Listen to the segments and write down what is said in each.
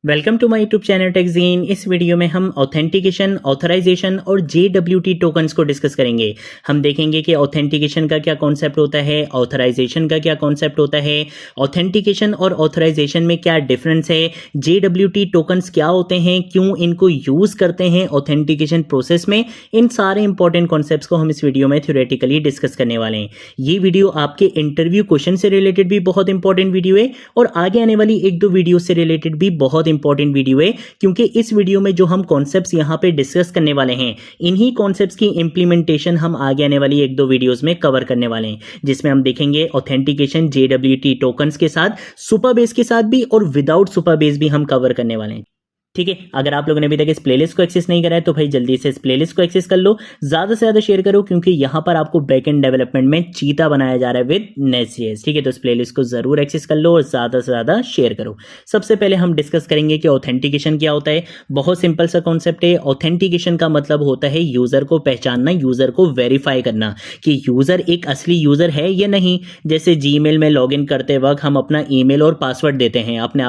Welcome to my YouTube channel Techgene. इस video में हम ऑथेंटिकेशन, ऑथराइजेशन और JWT टोकन्स को डिस्कस करेंगे। हम देखेंगे कि ऑथेंटिकेशन का क्या कॉन्सेप्ट होता है, ऑथराइजेशन का क्या कॉन्सेप्ट होता है, ऑथेंटिकेशन और ऑथराइजेशन में क्या डिफरेंस है, JWT टोकन्स क्या होते हैं, क्यों इनको यूज करते हैं ऑथेंटिकेशन प्रोसेस में। इन सारे इंपॉर्टेंट कॉन्सेप्ट्स को हम इस वीडियो में थ्योरेटिकली डिस्कस करने वाले हैं। ये वीडियो आपके इंटरव्यू क्वेश्चन से रिलेटेड भी बहुत इंपॉर्टेंट वीडियो है और आगे आने वाली एक दो वीडियो से रिलेटेड भी बहुत इंपॉर्टेंट वीडियो है, क्योंकि इस वीडियो में जो हम कॉन्सेप्ट्स यहां पे डिस्कस करने वाले हैं, इन्हीं कॉन्सेप्ट्स की इंप्लीमेंटेशन हम आगे आने वाली एक दो वीडियोस में कवर करने वाले हैं, जिसमें हम देखेंगे ऑथेंटिकेशन JWT टोकन्स के साथ, सुपरबेस के साथ भी और विदाउट सुपरबेस भी हम कवर करने वाले हैं। ठीक है, अगर आप लोगों ने अभी तक इस प्लेलिस्ट को एक्सेस नहीं करा है तो भाई जल्दी से इस प्लेलिस्ट को एक्सेस कर लो, ज्यादा से ज्यादा शेयर करो, क्योंकि यहां पर आपको बैकएंड डेवलपमेंट में चीता बनाया जा रहा है विद Next.js। ठीक है, तो इस प्लेलिस्ट को जरूर एक्सेस कर लो और ज्यादा से ज्यादा शेयर करो। सबसे पहले हम डिस्कस करेंगे कि ऑथेंटिकेशन क्या होता है। बहुत सिंपल सा कॉन्सेप्ट है। ऑथेंटिकेशन का मतलब होता है यूजर को पहचानना, यूजर को वेरीफाई करना कि यूजर एक असली यूजर है या नहीं। जैसे जीमेल में लॉगिन करते वक्त हम अपना ईमेल और पासवर्ड देते हैं अपने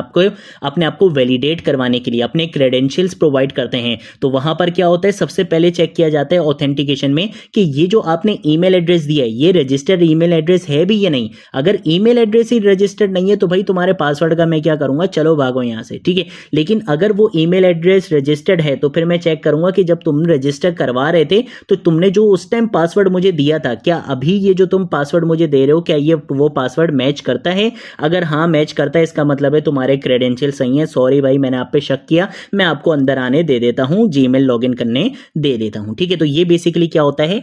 आप को वैलिडेट करवाने के लिए, अपने क्रेडेंशियल्स प्रोवाइड करते हैं, तो वहां पर क्या होता है, सबसे पहले चेक किया जाता है ऑथेंटिकेशन में कि ये जो आपने ईमेल एड्रेस दिया है ये रजिस्टर्ड ईमेल एड्रेस है भी या नहीं। अगर ईमेल एड्रेस ही रजिस्टर्ड नहीं है तो भाई तुम्हारे पासवर्ड का मैं क्या करूंगा, चलो भागो यहां से। ठीक है, लेकिन अगर वो ईमेल एड्रेस रजिस्टर्ड है तो फिर मैं चेक करूंगा कि जब तुम रजिस्टर करवा रहे थे तो तुमने जो उस टाइम पासवर्ड मुझे दिया था, क्या अभी ये जो तुम पासवर्ड मुझे दे रहे हो क्या ये वो पासवर्ड मैच करता है। अगर हाँ मैच करता है, इसका मतलब है तुम्हारे क्रेडेंशियल सही है। सॉरी भाई, मैंने आप पे शक किया, मैं आपको अंदर आने दे देता हूं, जीमेल लॉगिन करने दे देता हूं। ठीक है, तो ये बेसिकली क्या होता है,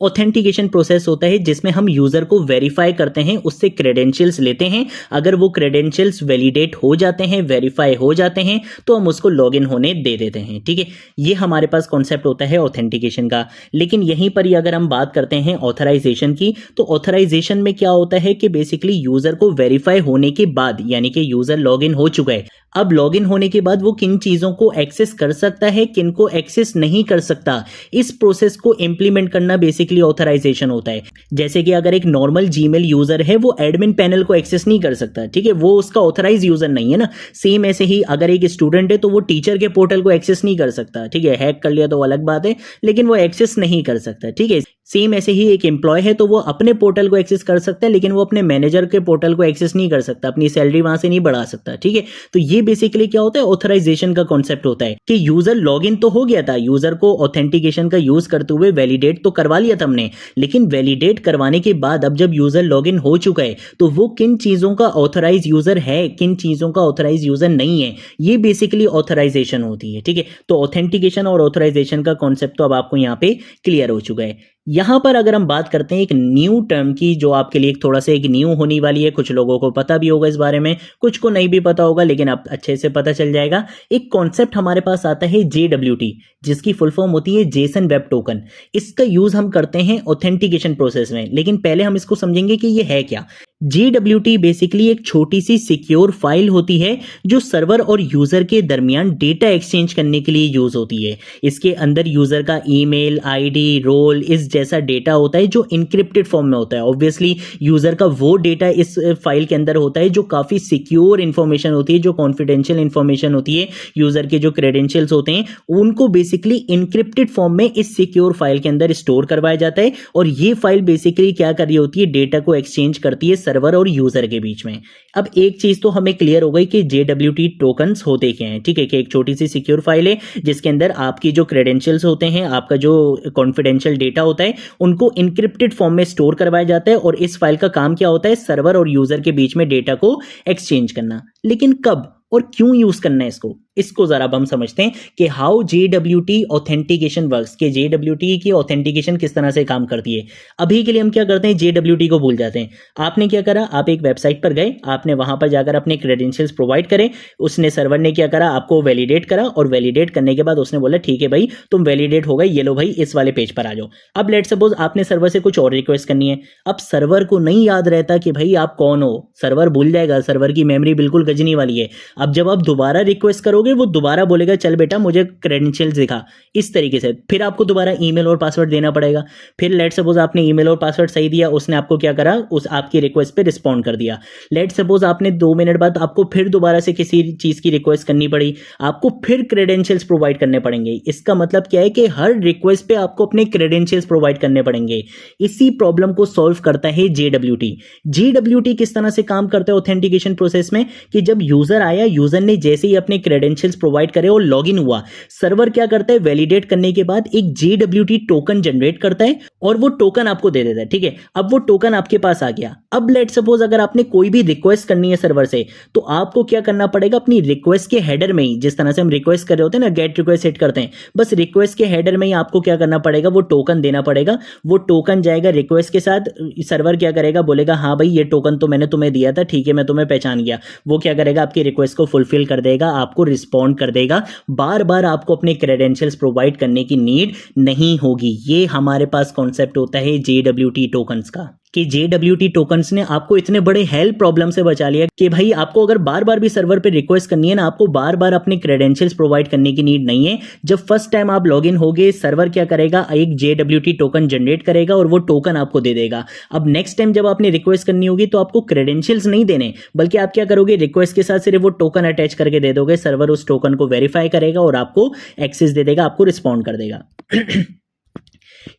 ऑथेंटिकेशन प्रोसेस होता है जिसमें हम यूजर को वेरीफाई करते हैं, उससे क्रेडेंशियल्स लेते हैं। अगर वो क्रेडेंशियल्स वैलिडेट हो जाते हैं, वेरीफाई हो जाते हैं, तो हम उसको लॉगिन होने दे देते हैं। ठीक है, ये हमारे पास कॉन्सेप्ट होता है ऑथेंटिकेशन का। लेकिन यहीं पर ही अगर हम बात करते हैं ऑथराइजेशन की, तो ऑथराइजेशन में क्या होता है कि बेसिकली यूजर को वेरीफाई होने के बाद, यानी कि यूजर लॉगिन हो चुका है, अब लॉगिन होने के बाद वो किन चीजों को एक्सेस कर सकता है, किन को एक्सेस नहीं कर सकता, इस प्रोसेस को इंप्लीमेंट करना बेसिकली ऑथराइजेशन होता है। जैसे कि अगर एक नॉर्मल जीमेल यूजर है वो एडमिन पैनल को एक्सेस नहीं कर सकता, ठीक है, वो उसका ऑथराइज यूजर नहीं है ना। सेम ऐसे ही अगर एक स्टूडेंट है तो वो टीचर के पोर्टल को एक्सेस नहीं कर सकता। ठीक है, हैक कर लिया तो अलग बात है, लेकिन वो एक्सेस नहीं कर सकता। ठीक है, सेम ऐसे ही एक एम्प्लॉय है तो वो अपने पोर्टल को एक्सेस कर सकता है, लेकिन वो अपने मैनेजर के पोर्टल को एक्सेस नहीं कर सकता, अपनी सैलरी वहां से नहीं बढ़ा सकता। ठीक है, तो ये बेसिकली क्या होता है, ऑथराइजेशन का कॉन्सेप्ट होता है कि यूजर लॉगिन तो हो गया था, यूजर को ऑथेंटिकेशन का यूज करते हुए वैलिडेट तो करवा लिया था हमने, लेकिन वैलिडेट करवाने के बाद अब जब यूजर लॉगिन हो चुका है तो वो किन चीजों का ऑथराइज यूजर है, किन चीजों का ऑथराइज यूजर नहीं है, ये बेसिकली ऑथराइजेशन होती है। ठीक है, तो ऑथेंटिकेशन और ऑथराइजेशन का कॉन्सेप्ट तो अब आपको यहां पे क्लियर हो चुका है। यहां पर अगर हम बात करते हैं एक न्यू टर्म की, जो आपके लिए थोड़ा सा एक न्यू होने वाली है, कुछ लोगों को पता भी होगा इस बारे में, कुछ को नहीं भी पता होगा, लेकिन अब अच्छे से पता चल जाएगा। एक कॉन्सेप्ट हमारे पास आता है JWT, जिसकी फुल फॉर्म होती है जेसन वेब टोकन। इसका यूज हम करते हैं ऑथेंटिकेशन प्रोसेस में, लेकिन पहले हम इसको समझेंगे कि ये है क्या। JWT बेसिकली एक छोटी सी सिक्योर फाइल होती है जो सर्वर और यूजर के दरमियान डेटा एक्सचेंज करने के लिए यूज होती है। इसके अंदर यूजर का ईमेल, आईडी, रोल, इस जैसा डेटा होता है जो इनक्रिप्टेड फॉर्म में होता है। ऑब्वियसली यूजर का वो डेटा इस फाइल के अंदर होता है जो काफी सिक्योर इंफॉर्मेशन होती है, जो कॉन्फिडेंशियल इंफॉर्मेशन होती है। यूजर के जो क्रेडेंशियल्स होते हैं उनको बेसिकली इनक्रिप्टेड फॉर्म में इस सिक्योर फाइल के अंदर स्टोर करवाया जाता है, और ये फाइल बेसिकली क्या कर रही होती है, डेटा को एक्सचेंज करती है सर्वर और यूजर के बीच में। अब एक चीज तो हमें क्लियर हो गई कि JWT टोकन्स होते क्या हैं। ठीक है, कि एक छोटी सी सिक्योर फाइल है जिसके अंदर आपकी जो क्रेडेंशियल्स होते हैं, आपका जो कॉन्फिडेंशियल डेटा होता है, उनको इनक्रिप्टेड फॉर्म में स्टोर करवाया जाता है, और इस फाइल का काम क्या होता है, सर्वर और यूजर के बीच में डेटा को एक्सचेंज करना। लेकिन कब और क्यों यूज करना है इसको जरा अब हम समझते हैं कि हाउ JWT ऑथेंटिकेशन वर्क्स, के JWT की ऑथेंटिकेशन किस तरह से काम करती है। अभी के लिए हम क्या करते हैं, JWT को भूल जाते हैं। आपने क्या करा, आप एक वेबसाइट पर गए, आपने वहां पर जाकर अपने क्रेडेंशियल्स प्रोवाइड करे, उसने सर्वर ने क्या करा, आपको वैलिडेट करा, और वैलिडेट करने के बाद उसने बोला ठीक है भाई तुम वैलिडेट हो गए, ये लो भाई इस वाले पेज पर आ जाओ। अब लेट सपोज आपने सर्वर से कुछ और रिक्वेस्ट करनी है। अब सर्वर को नहीं याद रहता कि भाई आप कौन हो, सर्वर भूल जाएगा, सर्वर की मेमोरी बिल्कुल गजनी वाली है। अब जब आप दोबारा रिक्वेस्ट करोगे करोगे वो दोबारा बोलेगा चल बेटा मुझे क्रेडेंशियल्स दिखा, इस तरीके से। फिर आपको दोबारा ईमेल और पासवर्ड देना पड़ेगा। फिर लेट सपोज आपने ईमेल और पासवर्ड सही दिया, उसने आपको क्या करा, उस आपकी रिक्वेस्ट पे रिस्पॉन्ड कर दिया। लेट सपोज आपने 2 मिनट बाद आपको फिर दोबारा से किसी चीज की रिक्वेस्ट करनी पड़ी, आपको फिर क्रेडेंशियल्स प्रोवाइड करने पड़ेंगे। इसका मतलब क्या है कि हर रिक्वेस्ट पे आपको अपने क्रेडेंशियल्स प्रोवाइड करने पड़ेंगे। इसी प्रॉब्लम को सॉल्व करता है JWT। JWT किस तरह से काम करता है ऑथेंटिकेशन प्रोसेस में, कि जब यूजर आया, यूजर ने जैसे ही अपने क्रेडेंशियल्स प्रोवाइड करे और लॉगिन हुआ, सर्वर क्या करता है, वैलिडेट करने के बाद एक JWT टोकन जनरेट करता है और वो टोकन आपको दे देता है। ठीक है, अब वो टोकन आपके पास आ गया। अब लेट सपोज अगर आपने कोई भी रिक्वेस्ट करनी है सर्वर से, तो आपको क्या करना पड़ेगा, अपनी रिक्वेस्ट के हेडर में ही, जिस तरह से हम रिक्वेस्ट कर रहे होते हैं ना, गेट रिक्वेस्ट सेट करते हैं, बस रिक्वेस्ट के हेडर में ही आपको क्या करना पड़ेगा, वो टोकन देना पड़ेगा। वो टोकन जाएगा रिक्वेस्ट के साथ, सर्वर क्या करेगा, बोलेगा हाँ भाई ये टोकन तो मैंने तुम्हें दिया था, ठीक है मैं तुम्हें पहचान गया। वो क्या करेगा, आपकी रिक्वेस्ट को फुलफिल कर देगा, आपको रिस्पॉन्ड कर देगा। बार बार आपको अपने क्रेडेंशियल्स प्रोवाइड करने की नीड नहीं होगी। ये हमारे पास कॉन्सेप्ट होता है JWT टोकन्स का, कि JWT टोकन्स ने आपको इतने बड़े हेल्प प्रॉब्लम से बचा लिया कि भाई आपको अगर बार बार भी सर्वर पे रिक्वेस्ट करनी है ना, आपको बार बार अपने क्रेडेंशियल्स प्रोवाइड करने की नीड नहीं है। जब फर्स्ट टाइम आप लॉगिन होगे, सर्वर क्या करेगा, एक JWT टोकन जनरेट करेगा और वो टोकन आपको दे देगा। अब नेक्स्ट टाइम जब आपने रिक्वेस्ट करनी होगी तो आपको क्रेडेंशियल्स नहीं देने, बल्कि आप क्या करोगे, रिक्वेस्ट के साथ सिर्फ वो टोकन अटैच करके दे दोगे। सर्वर उस टोकन को वेरीफाई करेगा और आपको एक्सेस दे देगा, आपको रिस्पॉन्ड कर देगा।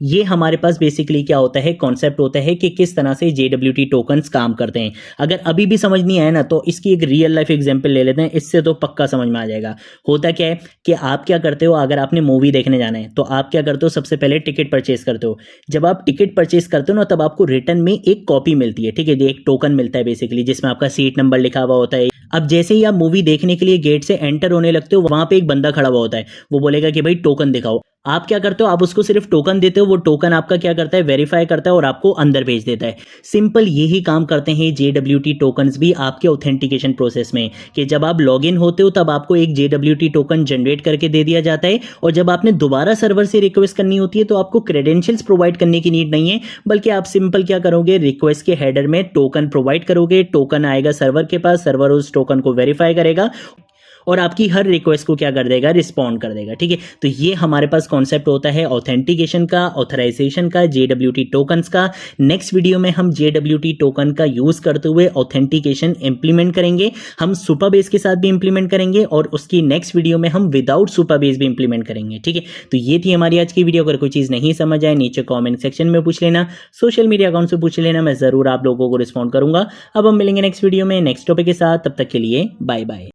ये हमारे पास बेसिकली क्या होता है, कॉन्सेप्ट होता है कि किस तरह से JWT टोकन्स काम करते हैं। अगर अभी भी समझ नहीं आया ना, तो इसकी एक रियल लाइफ एग्जांपल ले लेते हैं, इससे तो पक्का समझ में आ जाएगा। होता क्या है कि आप क्या करते हो, अगर आपने मूवी देखने जाना है तो आप क्या करते हो, सबसे पहले टिकट परचेज करते हो। जब आप टिकट परचेज करते हो ना, तब आपको रिटर्न में एक कॉपी मिलती है। ठीक है, एक टोकन मिलता है बेसिकली, जिसमें आपका सीट नंबर लिखा हुआ होता है। अब जैसे ही आप मूवी देखने के लिए गेट से एंटर होने लगते हो, वहां पे एक बंदा खड़ा हुआ होता है, वो बोलेगा कि भाई टोकन दिखाओ। आप क्या करते हो, आप उसको सिर्फ टोकन देते हो, वो टोकन आपका क्या करता है, वेरीफाई करता है और आपको अंदर भेज देता है। सिंपल यही काम करते हैं JWT टोकन्स भी आपके ऑथेंटिकेशन प्रोसेस में, कि जब आप लॉगिन होते हो तब आपको एक JWT टोकन जनरेट करके दे दिया जाता है, और जब आपने दोबारा सर्वर से रिक्वेस्ट करनी होती है तो आपको क्रेडेंशियल्स प्रोवाइड करने की नीड नहीं है, बल्कि आप सिंपल क्या करोगे, रिक्वेस्ट के हेडर में टोकन प्रोवाइड करोगे, टोकन आएगा सर्वर के पास, सर्वर उस टोकन को वेरीफाई करेगा और आपकी हर रिक्वेस्ट को क्या कर देगा, रिस्पॉन्ड कर देगा। ठीक है, तो ये हमारे पास कॉन्सेप्ट होता है ऑथेंटिकेशन का, ऑथराइजेशन का, JWT टोकन्स का। नेक्स्ट वीडियो में हम JWT टोकन का यूज करते हुए ऑथेंटिकेशन इंप्लीमेंट करेंगे। हम सुपरबेस के साथ भी इंप्लीमेंट करेंगे और उसकी नेक्स्ट वीडियो में हम विदाउट सुपरबेस भी इंप्लीमेंट करेंगे। ठीक है, तो ये थी हमारी आज की वीडियो। अगर कोई चीज नहीं समझ आए, नीचे कॉमेंट सेक्शन में पूछ लेना, सोशल मीडिया अकाउंट से पूछ लेना, मैं जरूर आप लोगों को रिस्पॉन्ड करूंगा। अब हम मिलेंगे नेक्स्ट वीडियो में नेक्स्ट टॉपिक के साथ, तब तक के लिए बाय बाय।